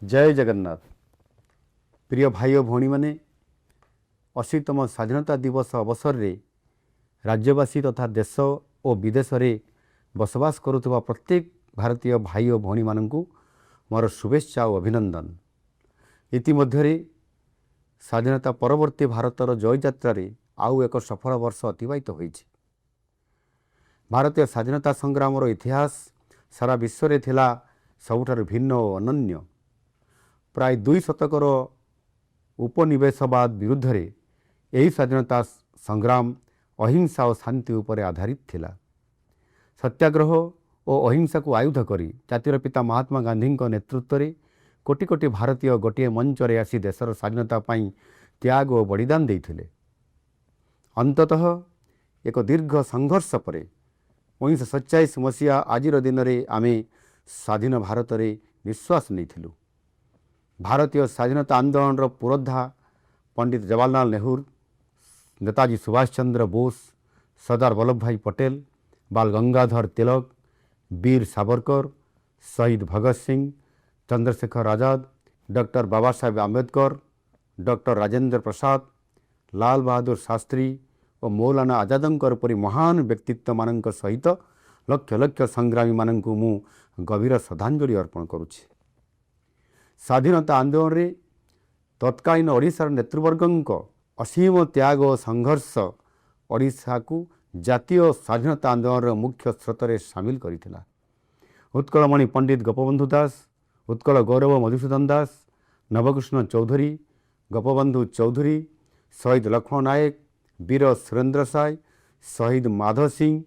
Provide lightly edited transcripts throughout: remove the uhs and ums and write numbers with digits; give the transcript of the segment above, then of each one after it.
जय जगन्नाथ। प्रिय भाई और भौणी मैंने 80तम स्वाधीनता दिवस अवसर में राज्यवासी तथा देश और विदेश में बसवास करुवा प्रत्येक भारतीय भाई और भौणी मानू मोर शुभेच्छा और अभिनंदन। इतिमध्य स्वाधीनता परवर्ती भारतर जय यात्रा आउ एक सफल वर्ष अतिबाहित होइछि। भारतीय स्वाधीनता संग्राम इतिहास सारा विश्व में थिला सबुठारु भिन्न और अनन्य। प्राय 2 शतकर उपनिवेशवाद विरुद्ध रे यही स्वाधीनता संग्राम अहिंसा और शांति उपर आधारित थिला। सत्याग्रह और अहिंसा को आयुध करी जातिर पिता महात्मा गांधी नेतृत्व में कोटि कोटि भारतीय गोटे मंच रे आसी देशर स्वाधीनता पाई त्याग और बलिदान देइथिले। अंततः एक दीर्घ संघर्ष पर 1947 मसीहा आज दिन में आमे स्वाधीन भारत रे निश्वास नहीं। भारतीय स्वाधीनता आंदोलन पुरोधा पंडित जवाहरलाल नेहरू, नेताजी सुभाष चंद्र बोस, सरदार वल्लभ भाई पटेल, बाल गंगाधर तिलक, वीर सावरकर, शहीद भगत सिंह, चंद्रशेखर आजाद, डॉक्टर बाबा साहेब आंबेडकर, डॉक्टर राजेंद्र प्रसाद, लाल बहादुर शास्त्री और मौलाना आजादंकर परि महान व्यक्तित्व मानक सहित लक्ष लक्ष संग्रामी मानक मु गभीर श्रद्धांजलि अर्पण करुछि। स्वाधीनता आंदोलन रे तत्कालीन ओडिशार नेतृवर्ग असीम त्याग और संघर्ष ओडिशा को जातीय स्वाधीनता आंदोलन मुख्य स्रोत में सामिल करथिला। उत्कलमणि पंडित गोपबंधु दास, उत्कल गौरव मधुसूदन दास, नवकृष्ण चौधरी, गोपबंधु चौधरी, शहीद लक्ष्मण नायक, वीर सुरेंद्र साय, शहीद माधव सिंह,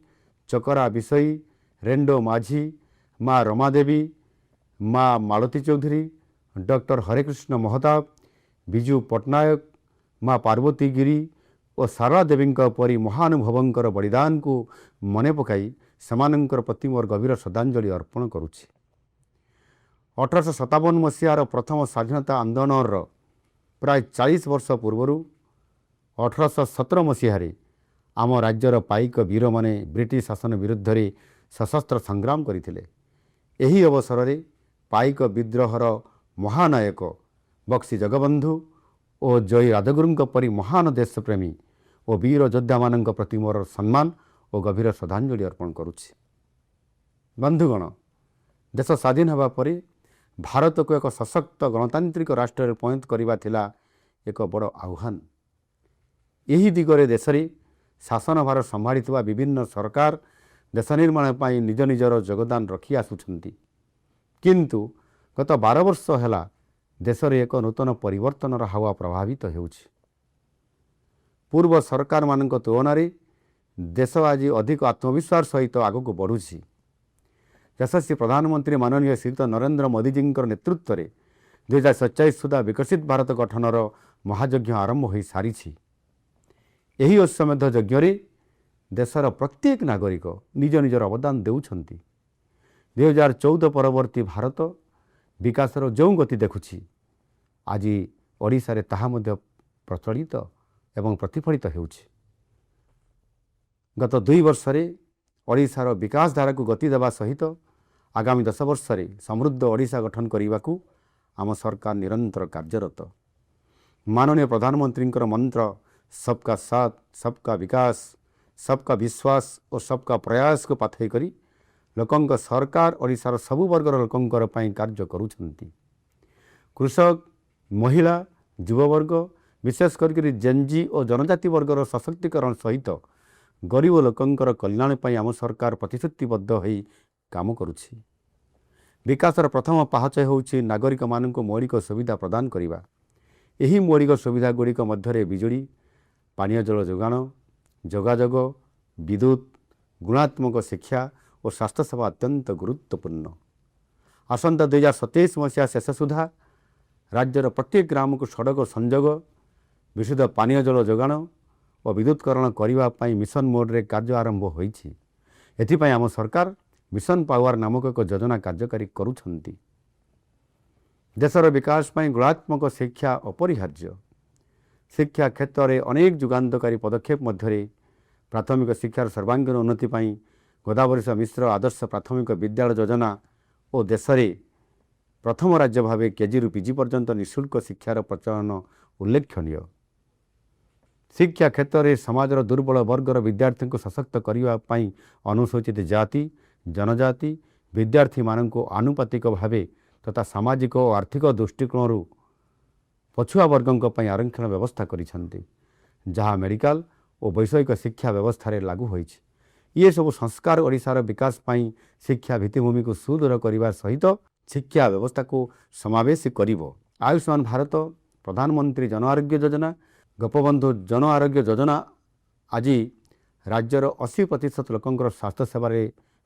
चकरा विषयी, रेंडो माझी, माँ रमादेवी, माँ मालती चौधरी, डॉक्टर हरेकृष्ण महताब, विजु पट्टनायक, माँ पार्वती गिरी और सारला देवी परी महानुभवंकर बलिदान को मने पकाई समानंकर प्रति मोर गभीर श्रद्धांजलि अर्पण करुछि। 1857 मसीहार प्रथम स्वाधीनता आंदोलन प्राय 40 वर्ष पूर्व 1817 मसीह आम राज्यर पाइक वीर माने ब्रिटिश शासन विरुद्ध रे सशस्त्र संग्राम करथिले। एही अवसर में पाइक विद्रोहर महानायक बक्सी जगबंधु और जय राजगुरु परी महान देशप्रेमी और वीर योद्धा मान प्रति मोर सम्मान और गभीर श्रद्धांजलि अर्पण करुछि। बंधुगण, देश स्वाधीन होगा पर भारत को एक सशक्त गणतांत्रिक राष्ट्र में परिणत करवा थिला एक बड़ आह्वान। यही दिगरे देश में शासन भार संभाली विभिन्न सरकार देश निर्माण पर निज निजर योगदान रखी आसुछंती, किंतु गत 12 वर्ष है देश में एक नूतन परिवर्तन हावा प्रभावित होउछि। पूर्व सरकार मान तुलन में देश आज अधिक आत्मविश्वास सहित आगक बढ़ुछि। यशस्वी प्रधानमंत्री माननीय श्रीयुत नरेंद्र मोदी जी नेतृत्व में 2047 सुधा विकसित भारत गठनर महायज्ञ आरंभ हो सारी। यही अश्वमेध यज्ञ देशर प्रत्येक नागरिक निज निजर अवदान देउछंती। 2014 परवर्ती भारत विकासर जो गति देखुछि आज ओडिशा रे ताहा मध्य प्रचलित एवं प्रतिफलित हेउछि। गत 2 वर्ष ओडिशार विकास धारा को गति देवा सहित आगामी 10 वर्ष समृद्ध ओडिशा गठन करने को आम सरकार निरंतर कार्यरत। माननीय प्रधानमंत्री मंत्र सबका साथ, सबका विकास, सबका विश्वास और सबका प्रयास को पाथई करी लोकंक सरकार ओडिशार सबु वर्गर लोकंकर पई कार्य करुछंती। कृषक, महिला, युववर्ग, विशेष करके जेनजी और जनजाति वर्गर सशक्तिकरण सहित गरीब लोकंकर कल्याण पई आम सरकार प्रतिश्रुतिबद्ध होई काम करुछि। विकासर प्रथम पाहच होउछि नागरिक मानक मौलिक सुविधा प्रदान करिबा। एही मौलिक सुविधा गुड़िक मध्य बिजुली, पानीय जल जोगाण, जोगाजोग, विद्युत, गुणात्मक शिक्षा और स्वास्थ्य सेवा अत्यंत गुरुत्वपूर्ण। आसंता 2027 मसीहा शेष सुधा राज्यर प्रत्येक ग्राम को सड़क संजोग, विशुद्ध पानीय जल जोगाण और विद्युतकरण करने मिशन मोड्रे कार्य आरंभ होइछि। एथिपाई आम सरकार मिशन पावर नामक एक योजना कार्यकारी करुछंती। देशर विकास में गुणात्मक शिक्षा अपरिहार्य। शिक्षा क्षेत्र में अनेक जुगान्तकारी पदक्षेप मध्य प्राथमिक शिक्षार सर्वांगीन उन्नति गोदावरी मिश्र आदर्श प्राथमिक विद्यालय योजना और देश में प्रथम राज्य भाव केजी रु पीजी पर्यंत निःशुल्क शिक्षार प्रचलन उल्लेखनीय। शिक्षा क्षेत्र में समाजर दुर्बल वर्गर विद्यार्थी को सशक्त करने अनुसूचित जाति जनजाति विद्यार्थी मानक आनुपातिक भाव तथा सामाजिक और आर्थिक दृष्टिकोण पछुआ वर्गों आरक्षण व्यवस्था करिसेंति, जहाँ मेडिकल और वैषयिक शिक्षा व्यवस्था लागू होइछि। ये सब संस्कार ओडिशार विकास पाई शिक्षा भित्तिभूमि को सुदृढ़ करने सहित शिक्षा व्यवस्था को समावेश करिवो। आयुष्मान भारत प्रधानमंत्री जन आरोग्य योजना गोपबंधु जन आरोग्य योजना आज राज्यर 80% लोकंकर स्वास्थ्य सेवार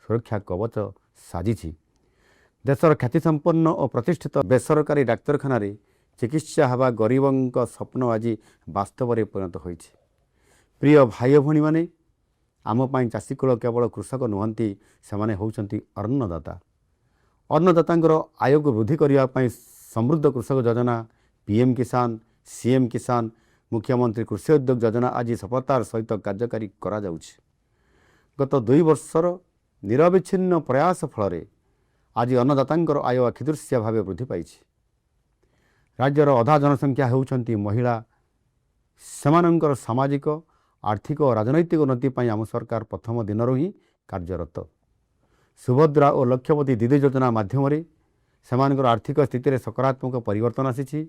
सुरक्षा कवच साजिछि। देशर ख्यातिसंपन्न और प्रतिष्ठित बेसरकारी डाक्तरखाना चिकित्सा हवा गरीबों स्वप्न आज वास्तव में परिणत होइछि। प्रिय भाई भणी माने आमपाई चाषीकूल केवल कृषक नुहंती, सेमाने होउछंती अन्नदाता। अन्नदातांकर आय को वृद्धि करने समृद्ध कृषक योजना पीएम किसान सीएम किसान मुख्यमंत्री कृषि उद्योग योजना आज सफलतार सहित कार्यकारी करा जाउछि। गत 2 वर्षर निरविच्छिन्न प्रयास फल आज अन्नदातांकर आय आखिदृश्य भाव वृद्धि पाइछि। राज्यर अधा जनसंख्या होउछंती महिला। सेमानंकर सामाजिक आर्थिक और राजनैतिक उन्नति पर आम सरकार प्रथम दिन ही कार्यरत। सुभद्रा और लक्षपति दीदी योजना माध्यम सेमानकर आर्थिक स्थिति सकारात्मक परिवर्तन आसी।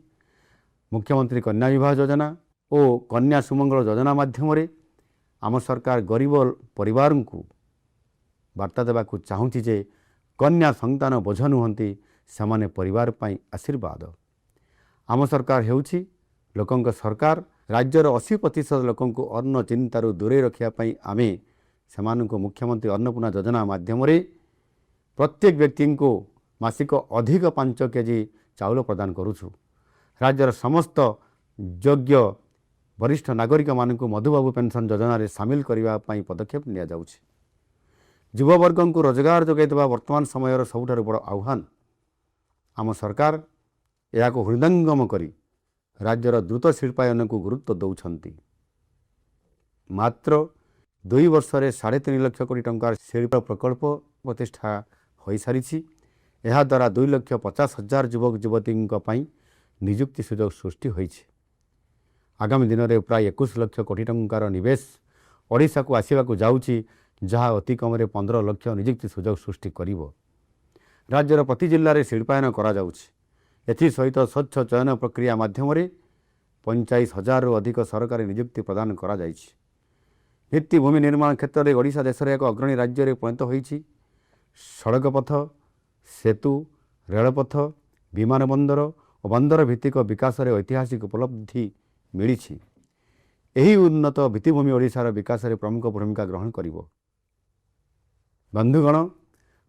मुख्यमंत्री कन्या विवाह योजना और कन्या सुमंगल योजना माध्यम आम सरकार गरीब परिवार को वार्ता देवा चाहूँगी जे कन्या संतान बोझ नुहंती, सेमाने परिवार पाई आशीर्वाद। आम सरकार हेउछि लोकंक सरकार। राज्यर 80% लोकों को अन्न चिंतारू दूरे रखापी आमे सेमानंको मुख्यमंत्री अन्नपूर्णा योजना माध्यम प्रत्येक व्यक्ति को मासिक अधिक 5 केजी चाउल प्रदान करुछु। राज्यर समस्त योग्य वरिष्ठ नागरिक मानक मधुबाबू पेंशन योजना रे सामिल करने पदक्षेप लिया जाउछि। युववर्ग को रोजगार जोगाई देवा वर्तमान समय सबुठारु बड़ आह्वान। आम सरकार या हृदयंगम करी राज्यर द्रुत शिल्पायन को गुरुत्व दौरान मात्र 2 वर्ष 3.5 लाख कोटी टंकार शिल्प प्रकल्प प्रतिष्ठा हो सारी। यह द्वारा 2,50,000 युवक युवती निजुक्ति सुजोग सृष्टि होइछि। आगामी दिन में प्राय 21 लाख कोटी टंकार निवेश ओडिशा को आसवाक जाउछि, जहाँ अति कम 15 लाख निजुक्ति सुजोग सृष्टि करिवो। राज्यर प्रति जिल्ला रे शिल्पायन करा जाउछि। एसहित स्वच्छ चयन प्रक्रिया माध्यम 45,000 रु अधिक सरकारी नियुक्ति प्रदान करा जाइछि। भित्तिभूमि निर्माण क्षेत्र में ओडिशा देशर एक अग्रणी राज्य में परिणत होइछि। सड़क पथ सेतु रेलपथ विमान बंदर और बंदर भित्तिक विकास में ऐतिहासिक उपलब्धि मिली। यही उन्नत भित्तिभूमि ओडिशार विकास में प्रमुख भूमिका ग्रहण करिवो। बंधुगण,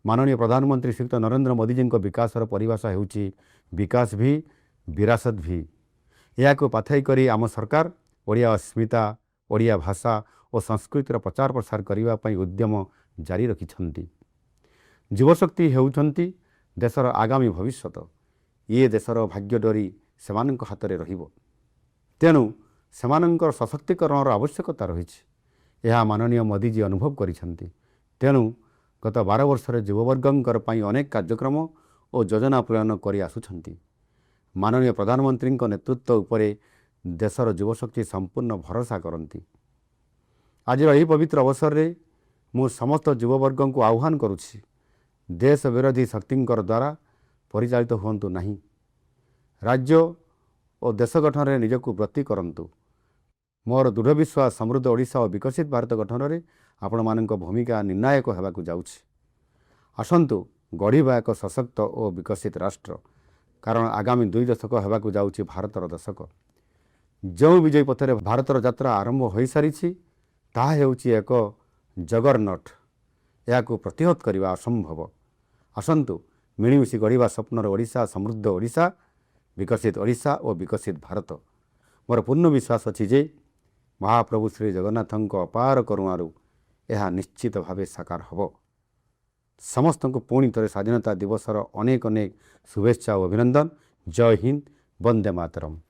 माननीय प्रधानमंत्री श्रीयुक्त नरेंद्र मोदी जी विकासर परिभाषा होउछि विकास भी विरासत भी। या पाथई करी आम सरकार ओडिया अस्मिता ओडिया भाषा और संस्कृतिर प्रचार प्रसार करने उद्यम जारी रखिछंती। युवशक्ति हेउछंती देशर आगामी भविष्यत। ये देशर भाग्य डोरी सेमानक हाथ में रहिबो। तेणु सेमानकर सशक्तिकरणर आवश्यकता रही। यह माननीय मोदी जी अनुभव करिछंती। तेणु गत 12 वर्ष युववर्गंकर अनेक कार्यक्रम और योजना प्रणयन कर आसुछंती। माननीय प्रधानमंत्री नेतृत्व उपरे देशर युवशक्ति संपूर्ण भरोसा करती। आज यही पवित्र अवसर में मु समस्त युववर्ग को आह्वान करुछि, देश विरोधी शक्ति द्वारा परिचालित हुंतु नहीं। राज्य और देश गठन में निजक व्रती करंतु। मोर दृढ़ विश्वास समृद्ध ओडिशा और विकसित भारत गठन में आपण मानक भूमिका निर्णायक होगाकू जाउछि। आसंतु गढ़िबा एक सशक्त और विकसित राष्ट्र। कारण आगामी 2 दशक होगाकू जाउछि भारतर दशक। जो विजय पथरे भारतर यात्रा आरंभ हो सारी ताहा हेउछि एक जगरनट। याकू प्रतिहत करने असंभव। आसंतु मिलीमिशि गढ़िबा स्वप्नर ओडिशा, समृद्ध ओडिशा, विकसित ओडिशा और विकसित भारत। मोर पूर्ण विश्वास अछि जे महाप्रभु श्री जगन्नाथंक अपार करुणारू यह निश्चित भावे साकार हब। समस्त को पुणी थे स्वाधीनता दिवसर अनेक अनेक शुभेच्छा और अभिनंदन। जय हिंद, वंदे मातरम।